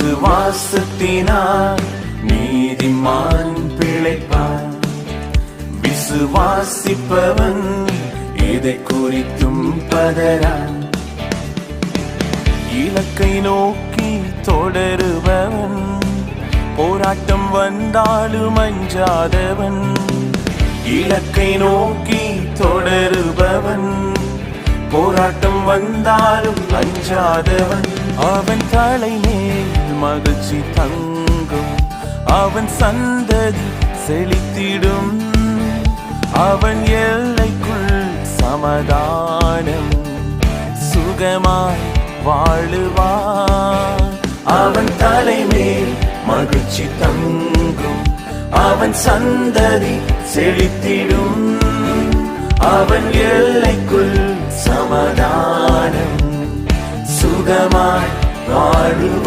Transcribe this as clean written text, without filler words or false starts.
விசுவாசத்தினால் நீதிமான் பிழைப்பான். விசுவாசிப்பவன் எதை குறித்தும் பதறான். இலக்கை நோக்கி தொடருபவன் போராட்டம் வந்தாலும் அஞ்சாதவன். இலக்கை நோக்கி தொடருபவன் போராட்டம் வந்தாலும் அஞ்சாதவன். அவன் தலை மேல் மகிழ்ச்சி தங்கும், அவன் சந்ததி செழித்திடும். அவன் எல்லைக்குள் சமாதானம் சுகமாய் வாழுவான். அவன் தலை மேல் மகிழ்ச்சி தங்கும், அவன் சந்ததி செழித்திடும். அவன் எல்லைக்குள் சமாதானம் சுகமாய் வாழுவான்.